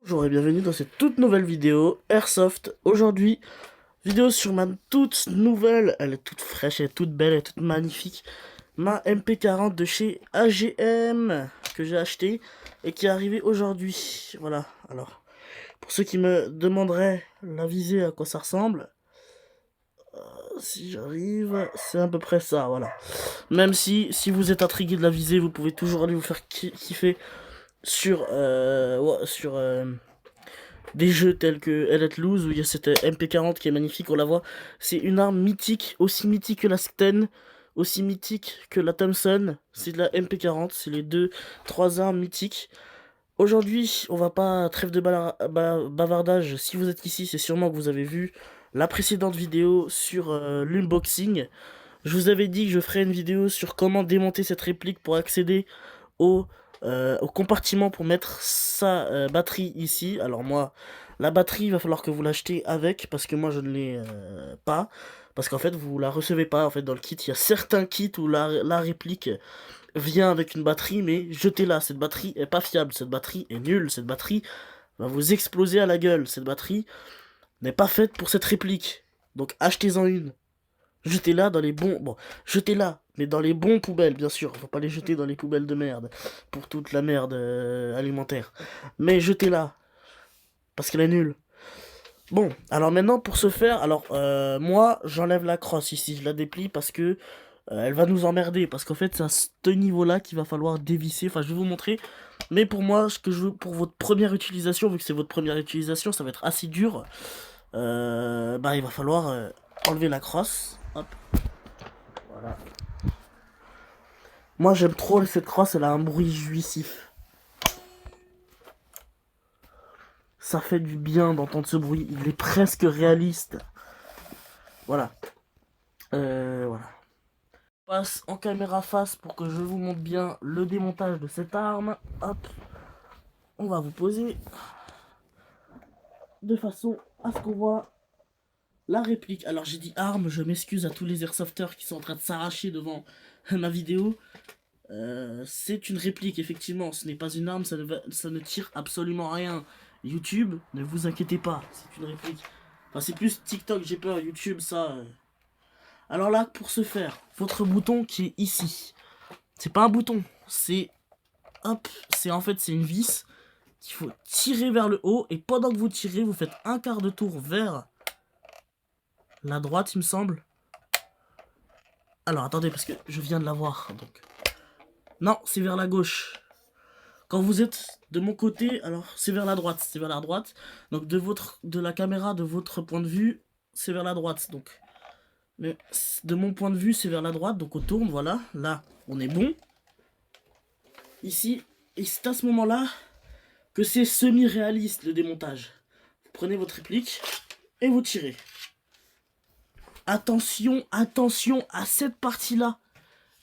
Bonjour et bienvenue dans cette toute nouvelle vidéo Airsoft. Aujourd'hui, vidéo sur ma toute nouvelle, elle est toute fraîche, elle est toute belle, elle est toute magnifique. Ma MP40 de chez AGM que j'ai acheté et qui est arrivée aujourd'hui. Voilà, alors, pour ceux qui me demanderaient la visée, à quoi ça ressemble, si j'arrive, c'est à peu près ça, voilà. Même si vous êtes intrigué de la visée, vous pouvez toujours aller vous faire kiffer sur, des jeux tels que Let Loose où il y a cette MP40 qui est magnifique, on la voit. C'est une arme mythique, aussi mythique que la Sten, aussi mythique que la Thompson. C'est de la MP40, c'est les trois armes mythiques. Aujourd'hui, on va pas trêve de bavardage. Si vous êtes ici, c'est sûrement que vous avez vu la précédente vidéo sur l'unboxing. Je vous avais dit que je ferais une vidéo sur comment démonter cette réplique pour accéder au compartiment pour mettre sa batterie ici. Alors moi, la batterie, il va falloir que vous l'achetez avec, parce que moi je ne l'ai pas. Parce qu'en fait, vous la recevez pas. En fait, dans le kit, il y a certains kits où la réplique vient avec une batterie, mais jetez-la. Cette batterie est pas fiable. Cette batterie est nulle. Cette batterie va vous exploser à la gueule. Cette batterie n'est pas faite pour cette réplique. Donc achetez-en une. Jetez-la dans les bons... Bon, jetez-la, mais dans les bons poubelles, bien sûr. Faut pas les jeter dans les poubelles de merde. Pour toute la merde alimentaire. Mais jetez-la. Parce qu'elle est nulle. Bon, alors maintenant, pour ce faire... Alors, moi, j'enlève la crosse ici. Je la déplie parce que... elle va nous emmerder. Parce qu'en fait, c'est à ce niveau-là qu'il va falloir dévisser. Enfin, je vais vous montrer. Mais pour moi, ce que je veux pour votre première utilisation, vu que c'est votre première utilisation, ça va être assez dur. Bah, il va falloir enlever la crosse. Hop. Voilà. Moi j'aime trop cette crosse, elle a un bruit jouissif. Ça fait du bien d'entendre ce bruit, il est presque réaliste. Voilà. Voilà. Je passe en caméra face pour que je vous montre bien le démontage de cette arme. Hop. On va vous poser de façon à ce qu'on voit la réplique. Alors j'ai dit arme, je m'excuse à tous les airsofters qui sont en train de s'arracher devant ma vidéo. C'est une réplique, effectivement, ce n'est pas une arme, ça ne tire absolument rien. YouTube, ne vous inquiétez pas, c'est une réplique. Enfin, c'est plus TikTok, j'ai peur, YouTube, ça... Alors là, pour ce faire, votre bouton qui est ici, c'est pas un bouton, c'est... Hop, c'est en fait, c'est une vis qu'il faut tirer vers le haut, et pendant que vous tirez, vous faites un quart de tour vers la droite, il me semble. Alors, attendez, parce que je viens de la voir, donc... Non, c'est vers la gauche. Quand vous êtes de mon côté, alors c'est vers la droite, c'est vers la droite. Donc de la caméra, de votre point de vue, c'est vers la droite. Donc mais de mon point de vue, c'est vers la droite. Donc on tourne, voilà. Là, on est bon. Ici, et c'est à ce moment-là que c'est semi-réaliste le démontage. Vous prenez votre réplique et vous tirez. Attention, attention à cette partie-là.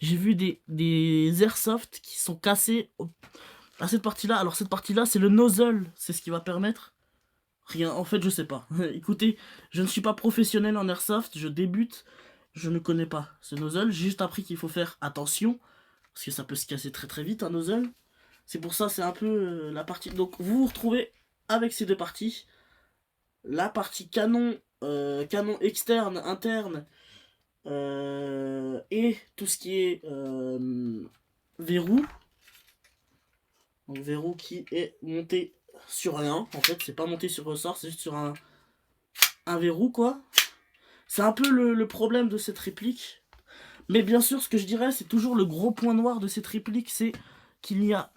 J'ai vu des airsoft qui sont cassés à cette partie-là. Alors cette partie-là, c'est le nozzle. C'est ce qui va permettre... Rien, en fait, je sais pas. Écoutez, je ne suis pas professionnel en airsoft, je débute, je ne connais pas ce nozzle. J'ai juste appris qu'il faut faire attention, parce que ça peut se casser très très vite un nozzle. C'est pour ça, c'est un peu la partie... Donc vous vous retrouvez avec ces deux parties. La partie canon, canon externe, interne, et tout ce qui est verrou. Donc verrou qui est monté sur rien, en fait, c'est pas monté sur ressort, c'est juste sur un verrou, quoi. C'est un peu le problème de cette réplique. Mais bien sûr, ce que je dirais, c'est toujours le gros point noir de cette réplique, c'est qu'il y a,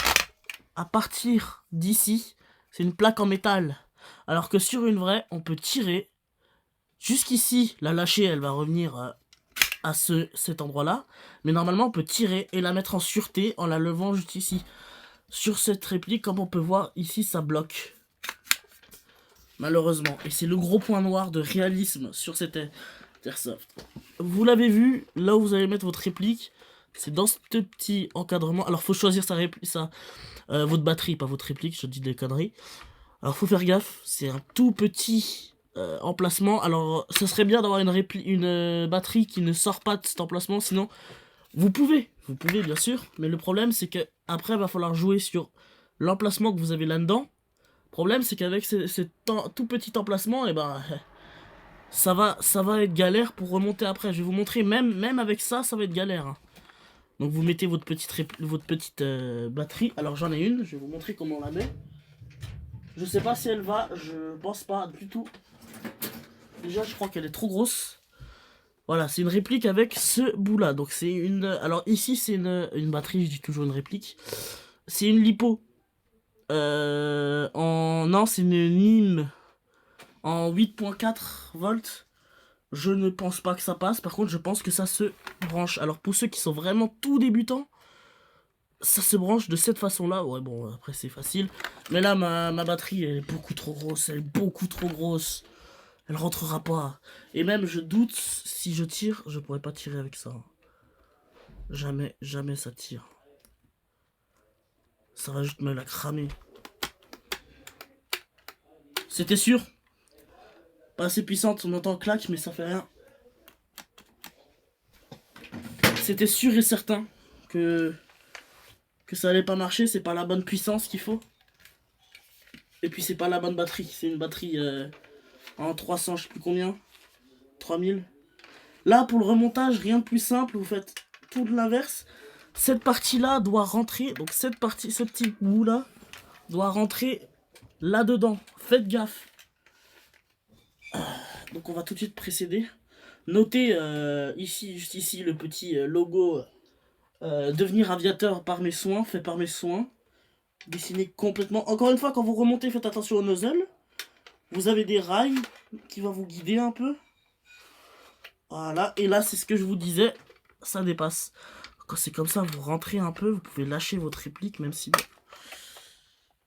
à partir d'ici, c'est une plaque en métal. Alors que sur une vraie, on peut tirer. Jusqu'ici, la lâcher, elle va revenir à cet endroit-là. Mais normalement, on peut tirer et la mettre en sûreté en la levant juste ici. Sur cette réplique, comme on peut voir, ici, ça bloque. Malheureusement. Et c'est le gros point noir de réalisme sur cette airsoft. Vous l'avez vu, là où vous allez mettre votre réplique, c'est dans ce petit encadrement. Alors, faut choisir votre batterie, pas votre réplique, je dis des conneries. Alors, faut faire gaffe, c'est un tout petit emplacement. Alors, ça serait bien d'avoir une batterie qui ne sort pas de cet emplacement, sinon... Vous pouvez bien sûr, mais le problème c'est que après il va falloir jouer sur l'emplacement que vous avez là-dedans, Le problème, c'est qu'avec tout petit emplacement, et ben, ça va être galère pour remonter après. Je vais vous montrer, même avec ça, ça va être galère. Hein. Donc vous mettez votre petite batterie. Alors j'en ai une, je vais vous montrer comment on la met. Je sais pas si elle va, je pense pas du tout. Déjà, je crois qu'elle est trop grosse. Voilà, c'est une réplique avec ce bout là. Donc c'est une... Alors ici, c'est une batterie, je dis toujours une réplique. C'est une lipo. Non, c'est une NIM en 8.4 volts. Je ne pense pas que ça passe. Par contre, je pense que ça se branche. Alors pour ceux qui sont vraiment tout débutants, ça se branche de cette façon-là. Ouais, bon, après c'est facile. Mais là, ma batterie, elle est beaucoup trop grosse. Elle est beaucoup trop grosse. Elle rentrera pas. Et même, je doute, si je tire, je pourrais pas tirer avec ça. Jamais, jamais ça tire. Ça va juste me la cramer. C'était sûr. Pas assez puissante, on entend claque, mais ça fait rien. C'était sûr et certain que ça allait pas marcher. C'est pas la bonne puissance qu'il faut. Et puis c'est pas la bonne batterie. C'est une batterie en 300, je sais plus combien. 3000. Là, pour le remontage, rien de plus simple. Vous faites tout de l'inverse. Cette partie-là doit rentrer. Donc cette partie, ce petit bout-là doit rentrer là-dedans. Faites gaffe. Donc on va tout de suite précéder. Notez ici, juste ici, le petit logo devenir aviateur par mes soins, fait par mes soins. Dessiné complètement. Encore une fois, quand vous remontez, faites attention au nozzle. Vous avez des rails qui vont vous guider un peu. Voilà, et là c'est ce que je vous disais, ça dépasse. Quand c'est comme ça, vous rentrez un peu, vous pouvez lâcher votre réplique, même si...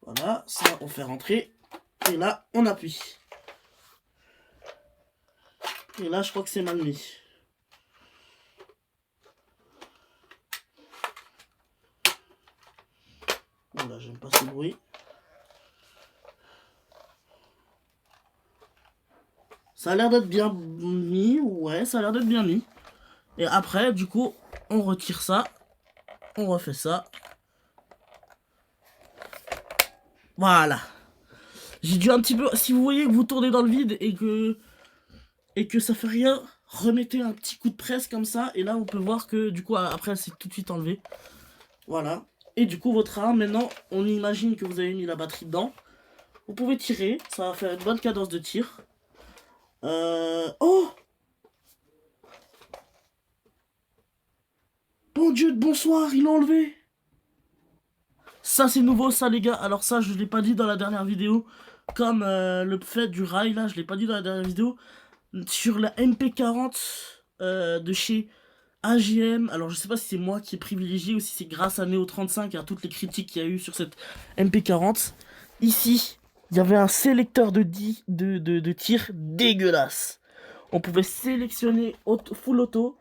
Voilà, ça on fait rentrer. Et là, on appuie. Et là, je crois que c'est mal mis. Voilà, j'aime pas ce bruit. Ça a l'air d'être bien mis, ouais, ça a l'air d'être bien mis. Et après, du coup, on retire ça. On refait ça. Voilà. J'ai dû un petit peu... Si vous voyez que vous tournez dans le vide et que ça fait rien, remettez un petit coup de presse comme ça. Et là, on peut voir que, du coup, après, c'est tout de suite enlevé. Voilà. Et du coup, votre arme, maintenant, on imagine que vous avez mis la batterie dedans. Vous pouvez tirer. Ça va faire une bonne cadence de tir. Oh! Bon Dieu, bonsoir, il l'a enlevé. Ça, c'est nouveau, ça, les gars. Alors ça, je l'ai pas dit dans la dernière vidéo. Comme le fait du rail, là, je l'ai pas dit dans la dernière vidéo. Sur la MP40 de chez AGM. Alors, je sais pas si c'est moi qui ai privilégié ou si c'est grâce à Neo35 et à toutes les critiques qu'il y a eu sur cette MP40. Ici, il y avait un sélecteur de tir dégueulasse. On pouvait sélectionner full auto,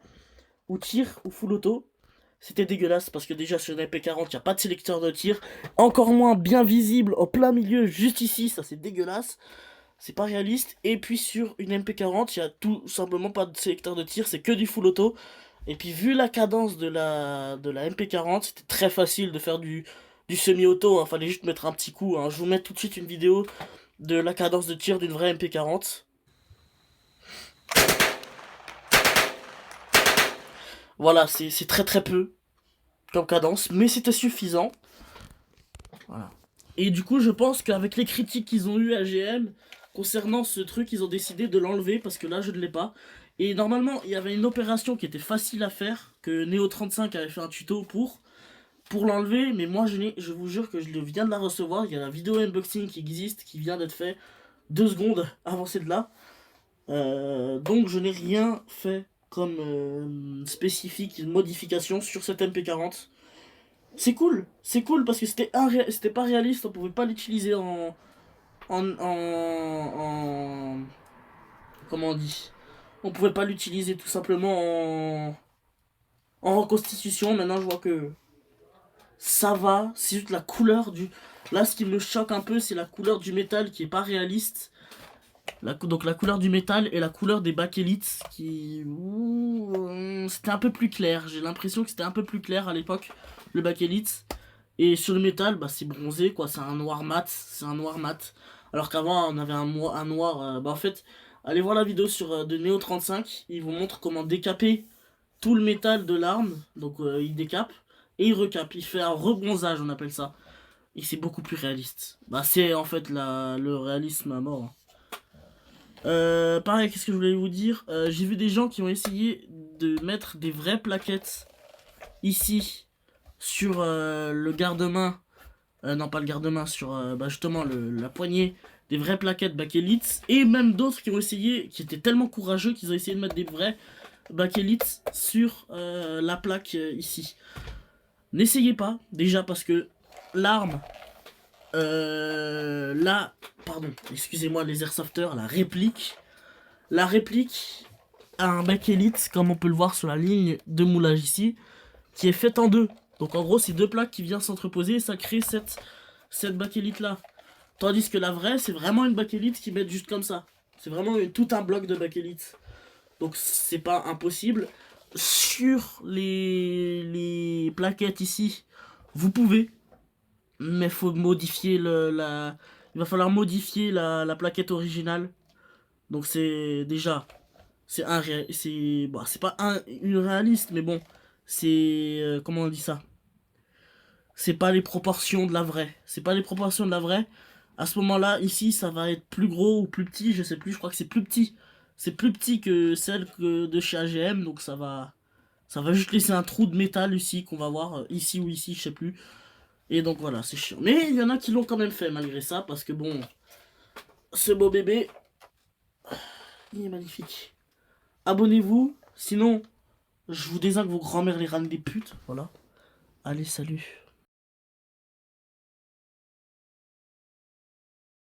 ou tir, ou full auto. C'était dégueulasse parce que déjà sur une MP40, il n'y a pas de sélecteur de tir. Encore moins bien visible au plein milieu, juste ici, ça c'est dégueulasse. C'est pas réaliste. Et puis sur une MP40, il n'y a tout simplement pas de sélecteur de tir, c'est que du full auto. Et puis vu la cadence de la MP40, c'était très facile de faire du semi-auto. Hein. Fallait juste mettre un petit coup. Hein. Je vous mets tout de suite une vidéo de la cadence de tir d'une vraie MP40. Voilà, c'est très très peu comme cadence, mais c'était suffisant. Voilà. Et du coup, je pense qu'avec les critiques qu'ils ont eu à GM concernant ce truc, ils ont décidé de l'enlever parce que là, je ne l'ai pas. Et normalement, il y avait une opération qui était facile à faire, que Neo35 avait fait un tuto pour l'enlever, mais moi, je vous jure que je viens de la recevoir. Il y a la vidéo unboxing qui existe, qui vient d'être fait 2 secondes avant celle-là. Donc, je n'ai rien fait comme spécifique, une modification sur cette MP40. C'est cool parce que c'était pas réaliste, on pouvait pas l'utiliser en... Comment on dit? On pouvait pas l'utiliser tout simplement en reconstitution. Maintenant je vois que ça va, c'est juste la couleur du... Là ce qui me choque un peu c'est la couleur du métal qui est pas réaliste. Donc la couleur du métal et la couleur des bakélite qui... C'était un peu plus clair. J'ai l'impression que c'était un peu plus clair à l'époque, le bakélite. Et sur le métal, bah c'est bronzé quoi, c'est un noir mat, c'est un noir mat. Alors qu'avant on avait un noir, bah en fait, allez voir la vidéo sur de Neo35, il vous montre comment décaper tout le métal de l'arme, donc il décape, et il recape, il fait un rebronzage on appelle ça. Et c'est beaucoup plus réaliste. Bah c'est en fait le réalisme à mort. Pareil, qu'est-ce que je voulais vous dire? J'ai vu des gens qui ont essayé de mettre des vraies plaquettes ici sur le garde-main. Non, pas le garde-main, sur bah, justement la poignée. Des vraies plaquettes bakélite. Et même d'autres qui ont essayé, qui étaient tellement courageux qu'ils ont essayé de mettre des vrais bakélite sur la plaque ici. N'essayez pas, déjà parce que l'arme, là, pardon, excusez-moi les airsofters, la réplique a un bakélite, comme on peut le voir sur la ligne de moulage ici, qui est faite en deux. Donc en gros, c'est deux plaques qui viennent s'entreposer et ça crée cette bakélite là. Tandis que la vraie, c'est vraiment une bakélite qui met juste comme ça. C'est vraiment tout un bloc de bakélite. Donc c'est pas impossible. Sur les plaquettes ici, vous pouvez, mais faut modifier il va falloir modifier la plaquette originale. Donc c'est déjà, c'est bon, c'est pas une réaliste, mais bon, c'est comment on dit ça? C'est pas les proportions de la vraie. C'est pas les proportions de la vraie. À ce moment-là, ici, ça va être plus gros ou plus petit, je sais plus. Je crois que c'est plus petit. C'est plus petit que celle de chez AGM, donc ça va juste laisser un trou de métal ici qu'on va voir ici ou ici, je sais plus. Et donc voilà, c'est chiant. Mais il y en a qui l'ont quand même fait malgré ça, parce que bon, ce beau bébé, il est magnifique. Abonnez-vous, sinon je vous désingue vos grand-mères les rangs des putes. Voilà. Allez, salut.